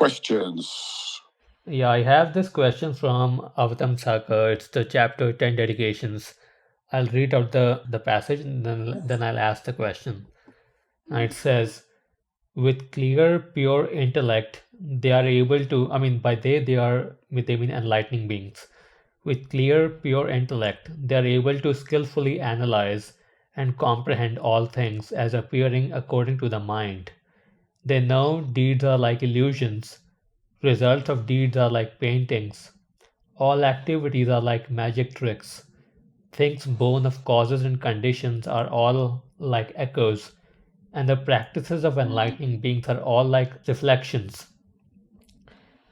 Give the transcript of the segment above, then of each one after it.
Questions. Yeah, I have this question from Avatamsaka. It's the chapter 10 dedications. I'll read out the passage and then I'll ask the question. And it says, with clear, pure intellect, they are able to, by they mean enlightening beings. With clear, pure intellect, they are able to skillfully analyze and comprehend all things as appearing according to the mind. They know deeds are like illusions, results of deeds are like paintings, all activities are like magic tricks, things born of causes and conditions are all like echoes, and the practices of enlightening beings are all like reflections.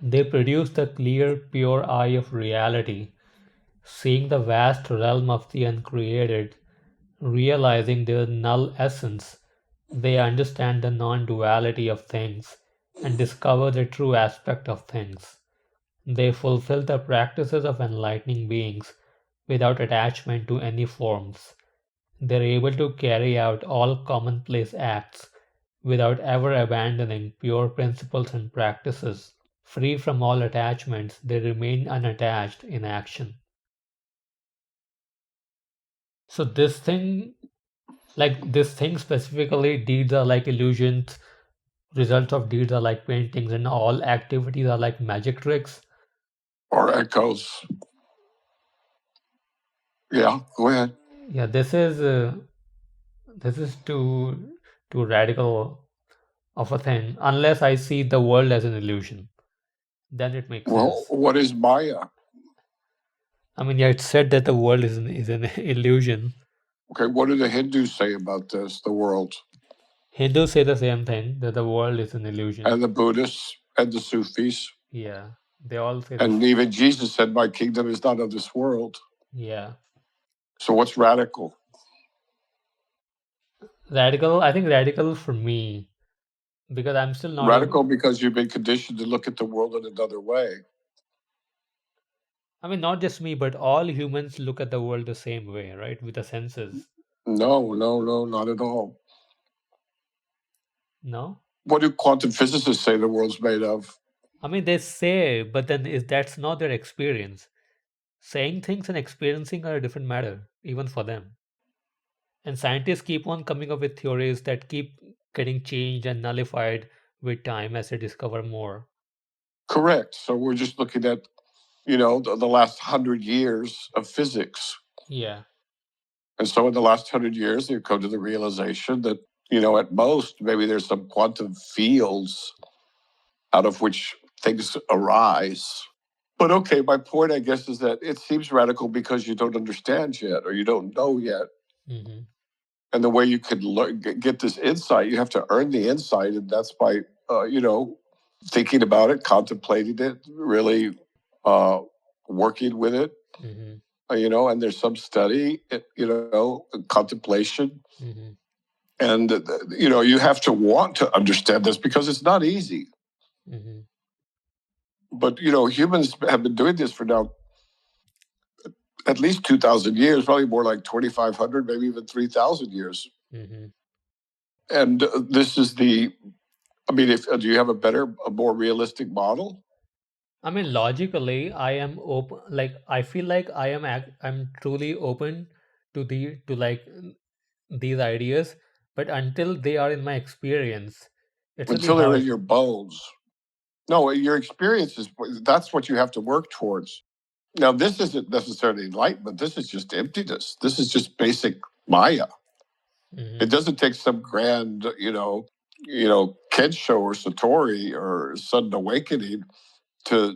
They produce the clear, pure eye of reality, seeing the vast realm of the uncreated, realizing their null essence. They understand the non duality of things and discover the true aspect of things. They fulfill the practices of enlightening beings without attachment to any forms. They are able to carry out all commonplace acts without ever abandoning pure principles and practices. Free from all attachments, they remain unattached in action. So this thing specifically, deeds are like illusions, results of deeds are like paintings, and all activities are like magic tricks. Or echoes. Yeah, go ahead. Yeah, this is too radical of a thing. Unless I see the world as an illusion, then it makes Well, sense. what is Maya? Yeah, it's said that the world is an illusion. Okay, what do the Hindus say about this, the world? Hindus say the same thing, that the world is an illusion. And the Buddhists and the Sufis. Yeah, they all say this. And even Jesus said, my kingdom is not of this world. Yeah, So what's radical? radical. I think radical for me because I'm still not able. Radical because you've been conditioned to look at the world in another way. Not just me, but all humans look at the world the same way, right? With the senses. No, no, no, not at all. No? What do quantum physicists say the world's made of? They say, but then is that's not their experience. Saying things and experiencing are a different matter, even for them. And scientists keep on coming up with theories that keep getting changed and nullified with time as they discover more. Correct. So we're just looking at, the last 100 years of physics. Yeah. And so in the last 100 years, they've come to the realization that, at most, maybe there's some quantum fields out of which things arise. But okay, my point, I guess, is that it seems radical because you don't understand yet or you don't know yet. Hmm. And the way you could get this insight, you have to earn the insight. And that's by, thinking about it, contemplating it, really uh, working with it, Hmm. and there's some study, contemplation. Hmm. And, you have to want to understand this because it's not easy. Hmm. But, humans have been doing this for now at least 2,000 years, probably more like 2,500, maybe even 3,000 years. Hmm. And this is if do you have a more realistic model? Logically, I am open. Like, I feel like I'm truly open to these ideas, but until they are in my experience, it's really Until they're in hard. your bones. No, your experience that's what you have to work towards. Now, this isn't necessarily enlightenment. This is just emptiness. This is just basic Maya. It Hmm. doesn't take some grand, Kensho or Satori or sudden awakening to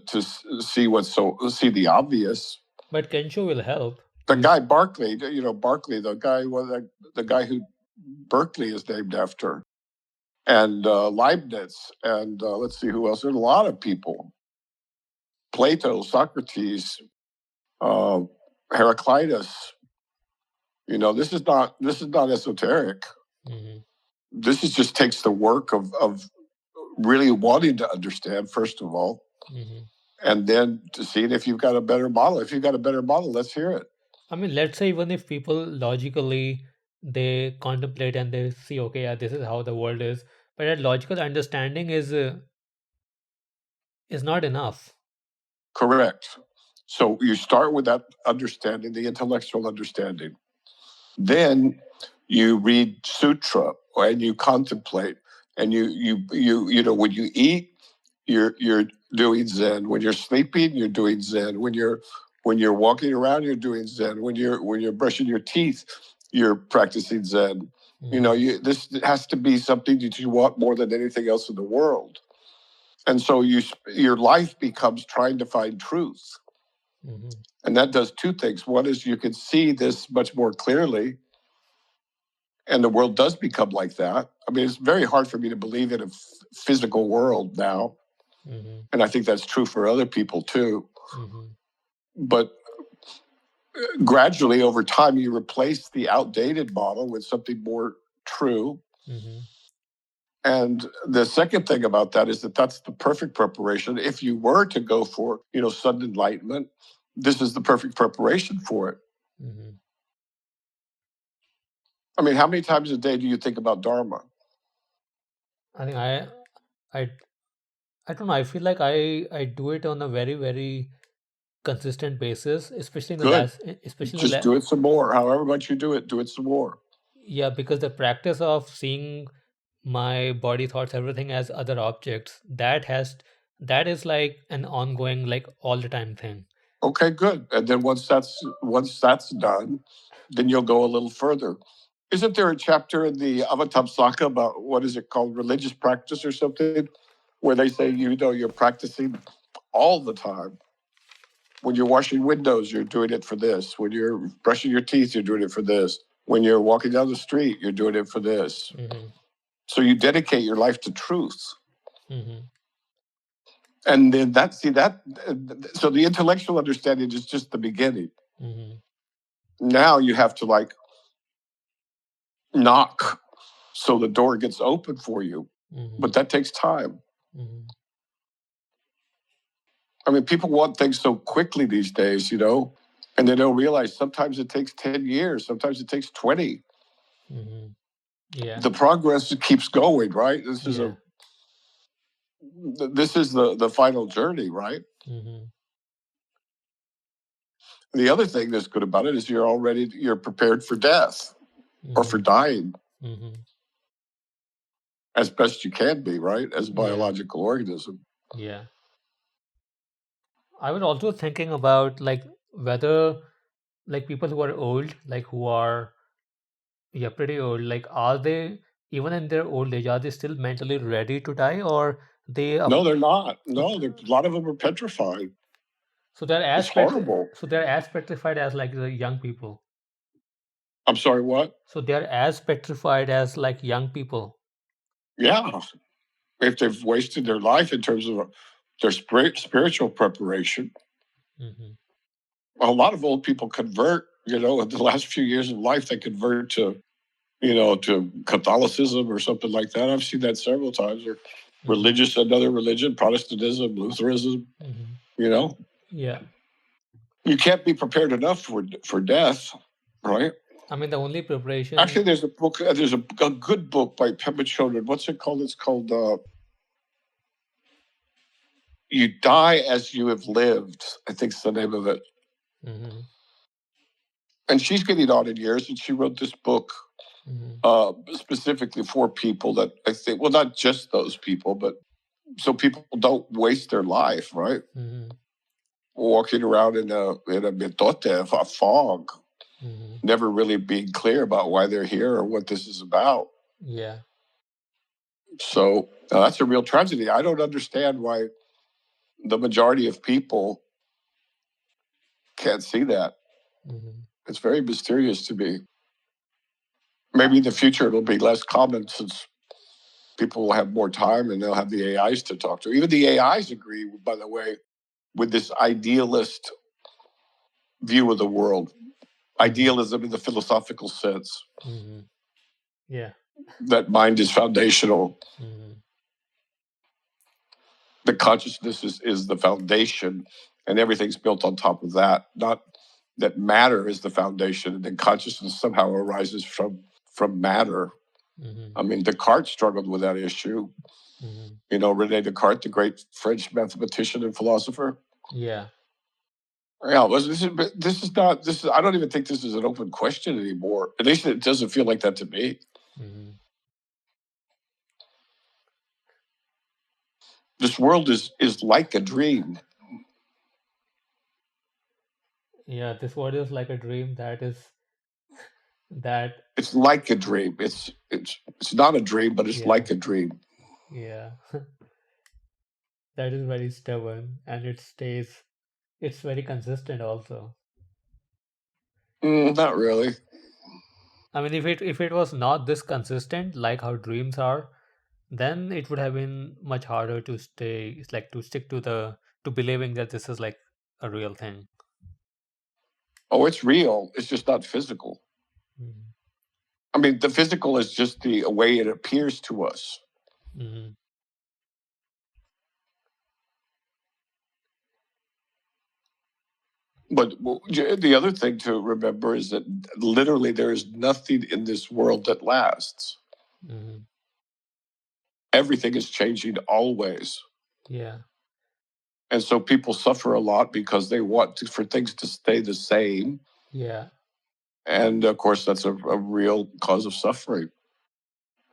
see the obvious. But Kensho will help. The guy Barclay, Barclay, the guy who Berkeley is named after, and Leibniz, and let's see who else. There's a lot of people. Plato, Socrates, uh, Heraclitus. This is not esoteric. Hmm. This is just takes the work of really wanting to understand first of all, Hmm. and then to see if you've got a better model. If you've got a better model, let's hear it. Let's say even if people logically they contemplate and they see, okay, yeah, this is how the world is, but that logical understanding is is not enough. Correct. So you start with that understanding, the intellectual understanding. Then you read sutra and you contemplate, and when you eat, you're doing Zen. When you're sleeping, you're doing Zen. When you're walking around, you're doing Zen. When you're brushing your teeth, you're practicing Zen. This has to be something that you want more than anything else in the world. And so your life becomes trying to find truth. Mm-hmm. And that does two things. One is you can see this much more clearly, and the world does become like that. I mean, it's very hard for me to believe in a physical world now. Mm-hmm. And I think that's true for other people too. Mm-hmm. But gradually, over time, you replace the outdated model with something more true. Mm-hmm. And the second thing about that is that that's the perfect preparation. If you were to go for, sudden enlightenment, this is the perfect preparation for it. Mm-hmm. I mean, how many times a day do you think about Dharma? I think I don't know. I feel like I do it on a very, very consistent basis, especially in the Good. last, especially in the Just do it some more. However much you do it some more. yeah, because the practice of seeing my body, thoughts, everything as other objects, that is like an ongoing, like all the time thing. Okay, good. And then once that's done, then you'll go a little further. Isn't there a chapter in the Avatamsaka about what is it called, religious practice or something, where they say you're practicing all the time? When you're washing windows, you're doing it for this. When you're brushing your teeth, you're doing it for this. When you're walking down the street, you're doing it for this. Mm-hmm. So you dedicate your life to truth. Mm-hmm. And then so the intellectual understanding is just the beginning. Mm-hmm. Now you have to knock so the door gets open for you. Mm-hmm. But that takes time. Mm-hmm. I mean, people want things so quickly these days, and they don't realize sometimes it takes 10 years, sometimes it takes 20. Mm-hmm. Yeah. The progress keeps going, right? Yeah. This is the final journey, right? Mm-hmm. The other thing that's good about it is you're prepared for death or for Mm-hmm. dying Mm-hmm. as best you can be, right? As a Yeah. biological organism. Yeah. I was also thinking about like whether like people who are old, like who are yeah pretty old, like are they even in their old age, are they still mentally ready to die, or they No, up they're not. so, No, a lot of them are petrified. so they're It's horrible. so they're as petrified as like the young people. I'm sorry, what? So they're as petrified as like young people. Yeah. If they've wasted their life in terms of their spiritual preparation. Mm-hmm. A lot of old people convert, in the last few years of life, they convert to Catholicism or something like that. I've seen that several times, or Mm-hmm. another religion, Protestantism, Lutheranism, Mm-hmm. you know. Yeah. You can't be prepared enough for death, right? I mean, the only Actually, preparation. there's a book, a good book by Pema Chodron. What's it called? It's called You Die as You Have Lived, I think's the name of it. Mm-hmm. And she's getting on in years, and she wrote this book specifically for people that I think, well, not just those people, but so people don't waste their life, right? Mm-hmm. Walking around in a mitote, a fog, Mm-hmm. never really being clear about why they're here or what this is about. Yeah. So that's a real tragedy. I don't understand why the majority of people can't see that. Mm-hmm. It's very mysterious to me. Maybe in the future it'll be less common since people will have more time and they'll have the AIs to talk to. Even the AIs agree, by the way, with this idealist view of the world. Idealism in the philosophical sense, Mm-hmm. Yeah. that mind is foundational. Mm-hmm. The consciousness is the foundation, and everything's built on top of that. Not that matter is the foundation, and then consciousness somehow arises from matter. Mm-hmm. I mean, Descartes struggled with that issue. Mm-hmm. You know, Rene Descartes, the great French mathematician and philosopher. Yeah. Yeah, this is not, this is, I don't even think this is an open question anymore. At least it doesn't feel like that to me. Mm-hmm. This world is like a dream. Yeah, this word is like a dream that It's like a dream. It's not a dream, but it's yeah, like a dream. yeah. That is very stubborn and it's very consistent also. Not really. I mean, if it was not this consistent, like how dreams are, then it would have been much harder to stay. It's like to stick to believing that this is like a real thing. Oh, it's real. It's just not physical. Mm-hmm. I mean, the physical is just the way it appears to us. Mm-hmm. But the other thing to remember is that literally there is nothing in this world that lasts. Mm-hmm. Everything is changing always. Yeah. And so people suffer a lot because they want for things to stay the same. Yeah. And of course, that's a real cause of suffering.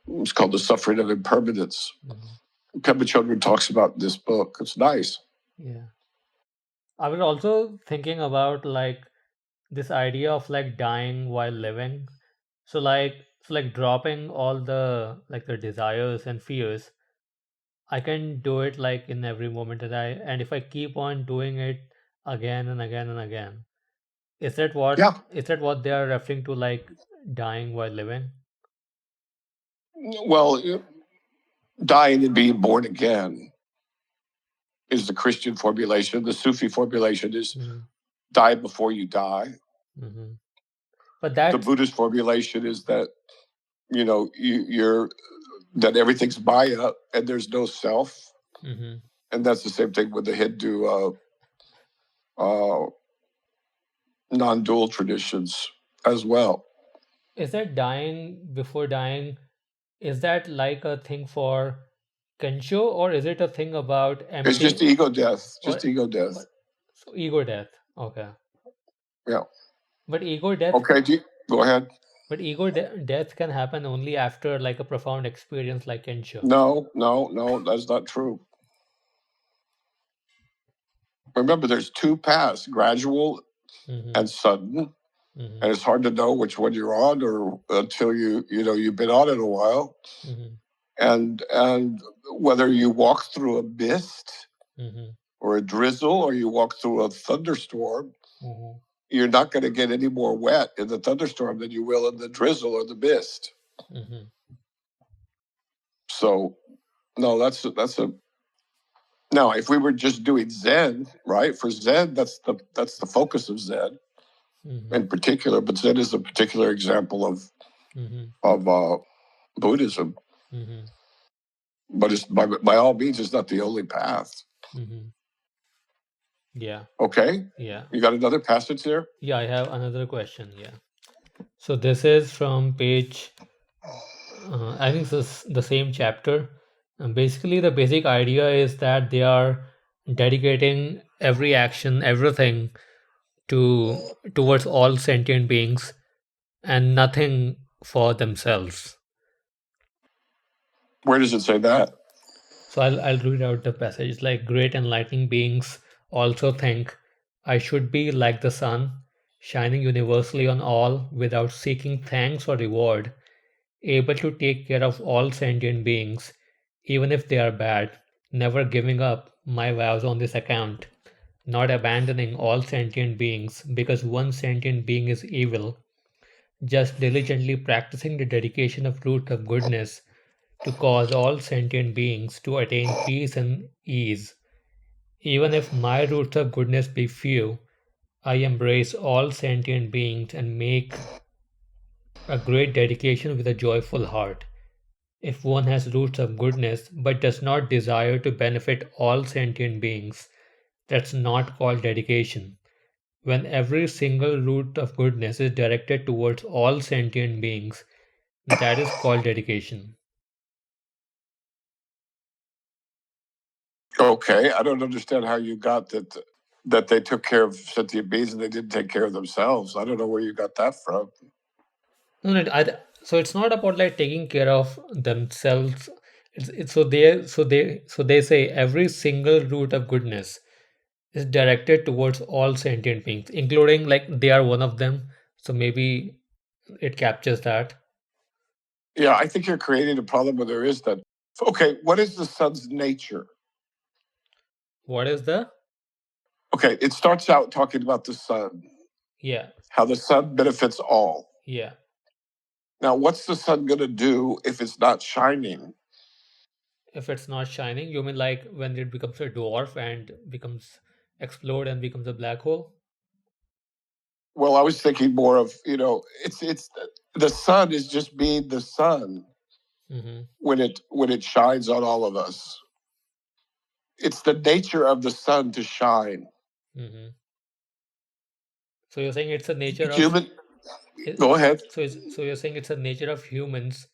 It's called the suffering of impermanence. Mm-hmm. Pema Chodron talks about in this book. It's nice. Yeah. I was also thinking about like this idea of like dying while living. So like dropping all the desires and fears. I can do it like in every moment that and if I keep on doing it again and again and again, Yeah. is that what they are referring to, like dying while living? Well, dying and being born again is the Christian formulation. The Sufi formulation is Mm-hmm. die before you die. Mm-hmm. But The that Buddhist formulation is that, you know, you're that everything's Maya and there's no self. mm-hmm. And that's the same thing with the Hindu uh, non-dual traditions as well. Is that dying before dying, is that like a thing for Kensho, or is it a thing about It's just empty ego death. or Just ego death. but so ego death? Okay. Yeah. But ego death Okay. Go ahead. but death can happen only after like a profound experience like Kensho. No. That's not true. Remember, there's two paths: gradual Mm-hmm. and sudden. Mm-hmm. And it's hard to know which one you're on, or until you've been on it a while, Mm-hmm. and whether you walk through a mist Mm-hmm. or a drizzle, or you walk through a thunderstorm, Mm-hmm. you're not going to get any more wet in the thunderstorm than you will in the drizzle or the mist. Mm-hmm. So, no, that's a now. If we were just doing Zen, right? For Zen, that's the focus of Zen Mm-hmm. in particular. But Zen is a particular example Mm-hmm. of Buddhism. Mm-hmm. But it's by all means, it's not the only path. Mm-hmm. Yeah. Okay, Yeah. you got another passage there? Yeah, I have another question. Yeah. So this is from page, I think this is the same chapter. And basically, the basic idea is that they are dedicating every action, everything towards all sentient beings and nothing for themselves. Where does it say that? So I'll read out the passage. Like great enlightening beings also think I should be like the sun, shining universally on all without seeking thanks or reward, able to take care of all sentient beings, even if they are bad, never giving up my vows on this account, not abandoning all sentient beings because one sentient being is evil, just diligently practicing the dedication of root of goodness to cause all sentient beings to attain peace and ease. Even if my roots of goodness be few, I embrace all sentient beings and make a great dedication with a joyful heart. If one has roots of goodness but does not desire to benefit all sentient beings, that's not called dedication. When every single root of goodness is directed towards all sentient beings, That is called dedication. Okay, I don't understand how you got that they took care of sentient beings and they didn't take care of themselves. I don't know where you got that from. No, no, so it's not about like taking care of themselves. It's so they say every single root of goodness is directed towards all sentient beings, including like they are one of them. So maybe it captures that. Yeah, I think you're creating a problem where there is that. Okay, what is the sun's nature? What is the Okay, it starts out talking about the sun, yeah, how the sun benefits all. yeah. Now, what's the sun going to do if it's not shining? If it's not shining, you mean like when it becomes a dwarf and becomes explode and becomes a black hole? Well, I was thinking more of, it's the sun is just being the sun Mm-hmm. when it shines on all of us. It's the nature of the sun to shine. Mm-hmm. So you're saying it's a nature of Human, it, go ahead. so you're saying it's a nature of humans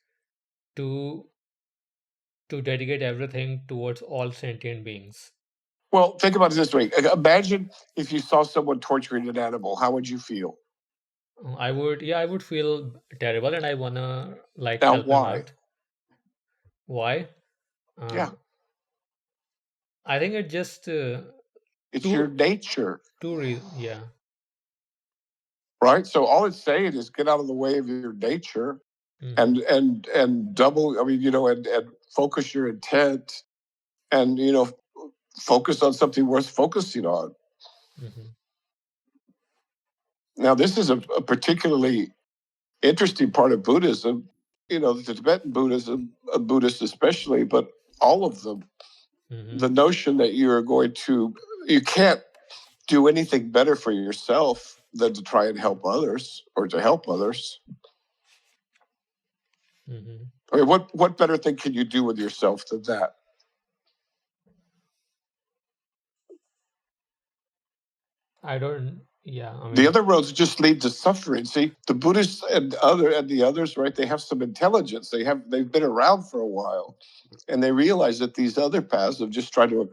to dedicate everything towards all sentient beings. Well, think about it this way. Imagine if you saw someone torturing an animal, how would you feel? I would feel terrible and I wanna like Now, help them why? out. Why? Uh, Yeah, I think it just it's your two nature, two reasons. Yeah. right? So all it's saying is get out of the way of your nature Mm-hmm. and double. I mean, and focus your intent and focus on something worth focusing on. Mm-hmm. Now, this is a particularly interesting part of Buddhism. The Tibetan Buddhism, Buddhists especially, but all of them. Mm-hmm. The notion that you can't do anything better for yourself than to try and help others or to help others. Mm-hmm. I mean, what better thing can you do with yourself than that? I don't. Yeah. I The mean. other roads just lead to suffering. See, the Buddhists and the others, right? They have some intelligence. They've been around for a while, and they realize that these other paths of just trying to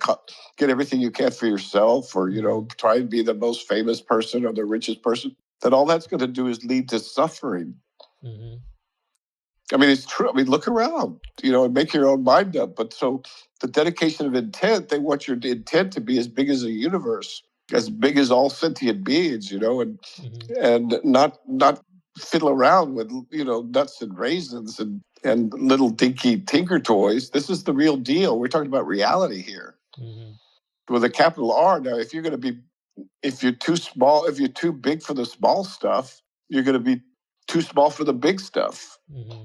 get everything you can for yourself, or Mm-hmm. try and be the most famous person or the richest person, that all that's going to do is lead to suffering. Mm-hmm. I mean, it's true. I mean, look around, and make your own mind up. But so the dedication of intent, they want your intent to be as big as a universe, as big as all sentient beings, Mm-hmm. and not fiddle around with nuts and raisins and little dinky tinker toys. This is the real deal. We're talking about reality here Mm-hmm. with a capital R. Now, if you're too small, if you're too big for the small stuff, you're going to be too small for the big stuff. Mm-hmm.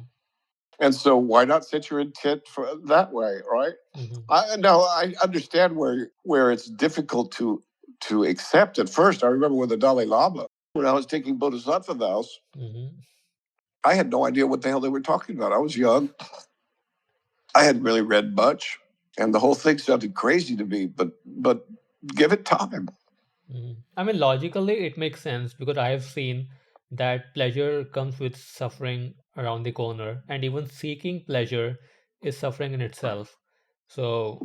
And so, why not set your intent for that way, right? Mm-hmm. I understand where it's difficult to accept at first. I remember with the Dalai Lama when I was taking Bodhisattva vows. Mm-hmm. I had no idea what the hell they were talking about. I was young. I hadn't really read much, and the whole thing sounded crazy to me. But give it time. I mean, logically, it makes sense because I have seen that pleasure comes with suffering around the corner, and even seeking pleasure is suffering in itself. So,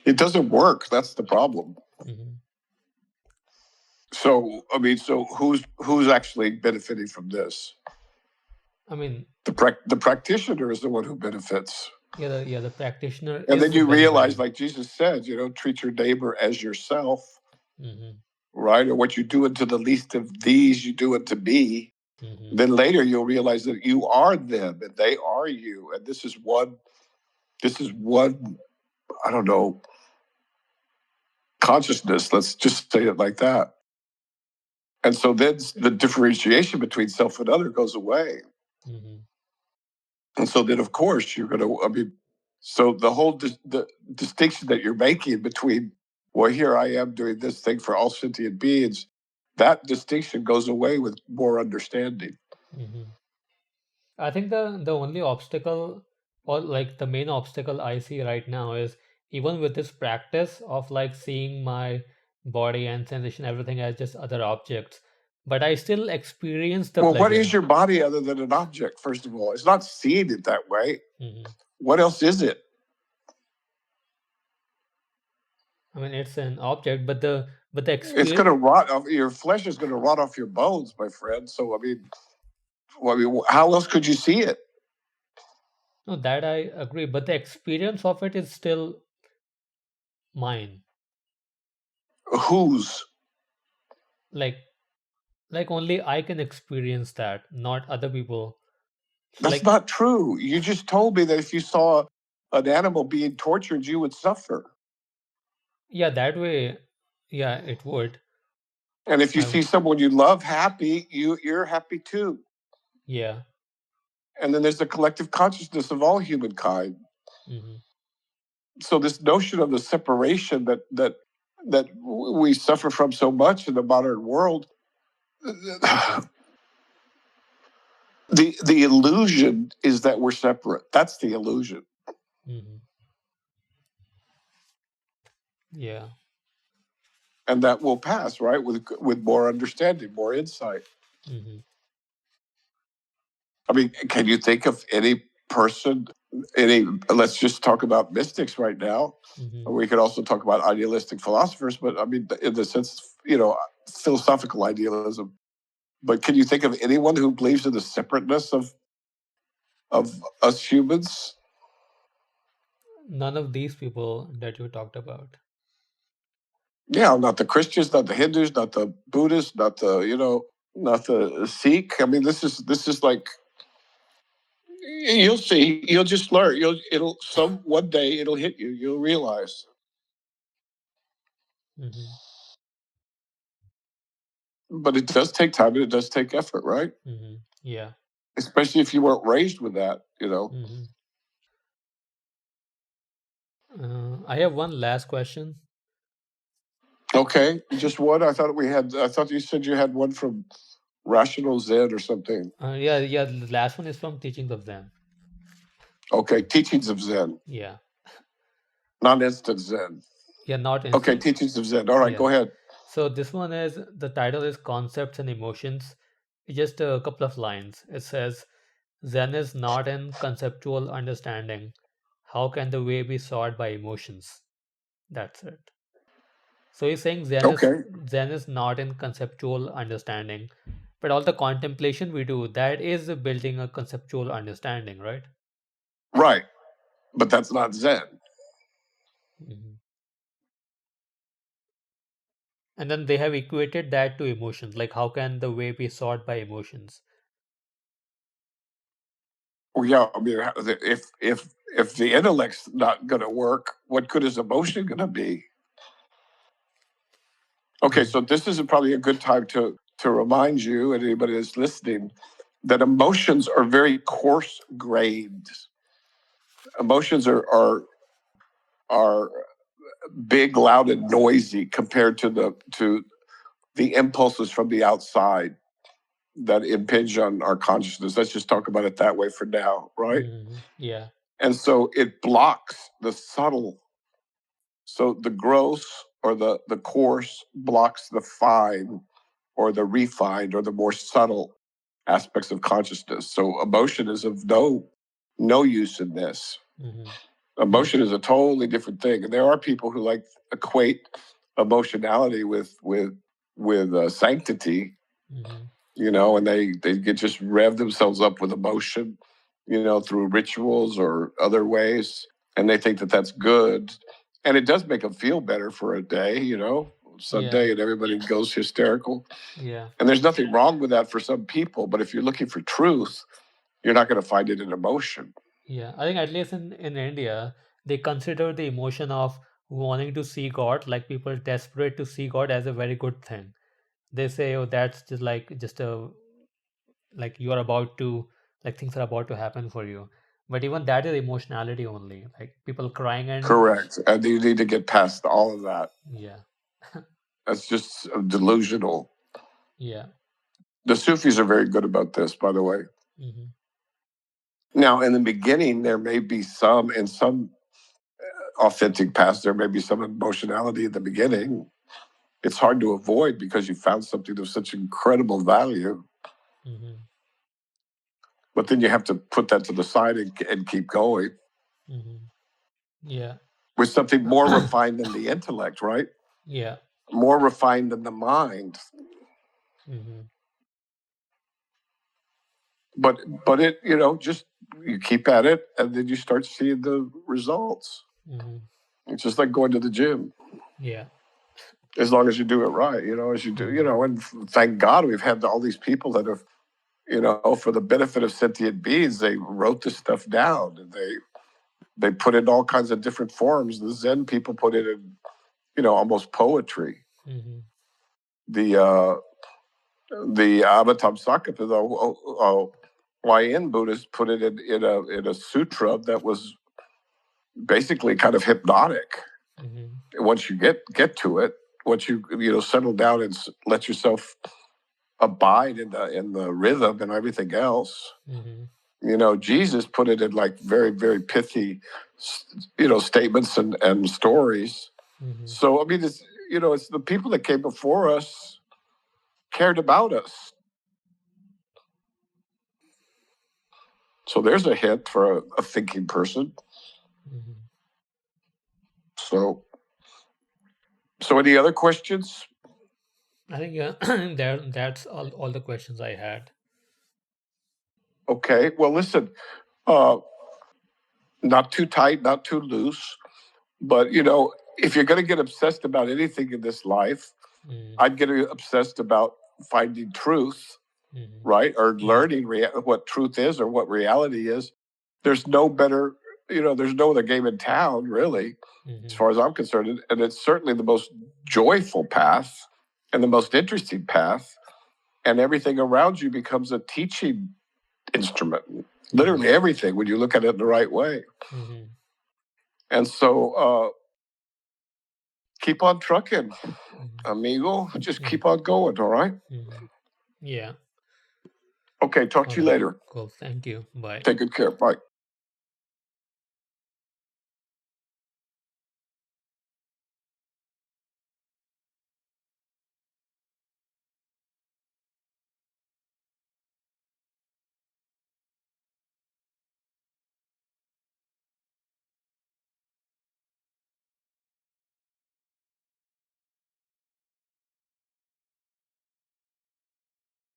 It doesn't work. That's the problem. mhm. So I mean, so who's actually benefiting from this? I mean, The practitioner is the one who benefits. the practitioner And then is you realize, benefiting. like Jesus said, treat your neighbor as yourself, Hmm. right? Or what you do unto the least of these, you do unto me. Hmm. Then later you'll realize that you are them and they are you. And this is one, I don't know, consciousness. Let's just say it like that. And so then the differentiation between self and other goes away. Hmm. And so then, of course, you're going to, I mean, so the whole the distinction that you're making between, well, here I am doing this thing for all sentient beings, that distinction goes away with more understanding. Hmm. I think the only obstacle, or like the main obstacle I see right now, is even with this practice of like seeing my body and sensation, everything as just other objects. but I still experience the Well, what pleasure. is your body other than an object? First of all, it's not seeing it that way. Hmm. What else is it? I mean, it's an object, but the It's going experience. to rot off. Your flesh is going to rot off your bones, my friend. So I mean, how else could you see it? No, that I agree, but the experience of it is still mine. Whose? Like only I can experience that, not other people. So That's like, not true. You just told me that if you saw an animal being tortured, you would suffer. yeah, that way, yeah, it would. And if you I see would, someone you love happy, you're happy too. yeah. And then there's the collective consciousness of all humankind. Hmm. So this notion of the separation that we suffer from so much in the modern world, the illusion is that we're separate. That's the illusion. Hmm. Yeah. And that will pass, right? With more understanding, more insight. Hmm. I mean, can you think of any person, let's just talk about mystics right now. Hmm. We could also talk about idealistic philosophers, but I mean, in the sense, philosophical idealism. But can you think of anyone who believes in the separateness of us humans? None of these people that you talked about. Yeah, not the Christians, not the Hindus, not the Buddhists, not the Sikh. I mean, this is like you'll see. You'll just learn. It'll some one day it'll hit you. You'll realize. Hmm. But it does take time and it does take effort, right? Hmm. Yeah. Especially if you weren't raised with that. Hmm. I have one last question. Okay, just one. I thought you said you had one from Rational Zen or something. Yeah, yeah. The last one is from Teachings of Zen. Okay, Teachings of Zen, Yeah, not Instant Zen. yeah. Not Okay, instant. Teachings of Zen. All right, Yeah. go ahead. So this one is the title is Concepts and Emotions. Just a couple of lines. It says Zen is not in conceptual understanding. How can the way be sought by emotions? That's it. So he's saying Okay, Zen is not in conceptual understanding, but all the contemplation we do, that is building a conceptual understanding, right? right, but that's not Zen. Mhm. And then they have equated that to emotions. Like, how can the way be sought by emotions? Well, yeah, I mean, if the intellect's not going to work, what good is emotion going to be? Okay, Mhm. so this is probably a good time to remind you and anybody that's listening that emotions are very coarse grained. Emotions are big, loud, and noisy compared to the impulses from the outside that impinge on our consciousness. Let's just talk about it that way for now, right? Yeah. And so it blocks the subtle. So the gross or the coarse blocks the fine or the refined or the more subtle aspects of consciousness. So emotion is of no use in this. Hmm. Yeah. Emotion is a totally different thing, and there are people who like equate emotionality with sanctity, Hmm. and they get just rev themselves up with emotion, through rituals or other ways, and they think that that's good, and it does make them feel better for a day, Yeah. Sunday, and everybody goes hysterical, Yeah. and there's nothing wrong with that for some people. But if you're looking for truth, you're not going to find it in emotion. Yeah. I think at least in India, they consider the emotion of wanting to see God, like people desperate to see God, as a very good thing. They say, oh, that's just a like you are about to like things are about to happen for you. But even that is emotionality only. Like people crying and Correct. And you need to get past all of that. yeah. That's just delusional. Yeah. The Sufis are very good about this, by the way. Hmm. Now, in the beginning, there may be in some authentic past, there may be some emotionality in the beginning, it's hard to avoid because you found something of such incredible value. Mm-hmm. But then you have to put that to the side and keep going Mm-hmm. Yeah. with something more refined than the intellect, right? Yeah. More refined than the mind. Mm-hmm. But it, just you keep at it and then you start seeing the results. Mm-hmm. It's just like going to the gym. Yeah. As long as you do it right, as you do, and thank God we've had all these people that have, for the benefit of sentient beings, they wrote this stuff down and they put it in all kinds of different forms. The Zen people put it in, almost poetry. Mm-hmm. The Avatamsaka, the YN Buddhists put it in a sutra that was basically kind of hypnotic. Mm-hmm. Once you get to it, once you settle down and let yourself abide in the rhythm and everything else. Mm-hmm. Jesus put it in like very, very pithy, statements and stories. Mm-hmm. So I mean, it's the people that came before us cared about us. So there's a hint for a thinking person. Mm-hmm. So any other questions? I think that's all the questions I had. Okay. Well, listen, not too tight, not too loose, but if you're going to get obsessed about anything in this life, I'd get obsessed about finding truth, right? Or learning what truth is or what reality is. There's no better, there's no other game in town, really, as far as I'm concerned. And it's certainly the most joyful path and the most interesting path. And everything around you becomes a teaching instrument. Literally everything, when you look at it in the right way. And so keep on trucking, amigo. Just keep on going, all right? Yeah. Okay, talk to you later. Cool. Thank you. Bye. Take good care. Bye.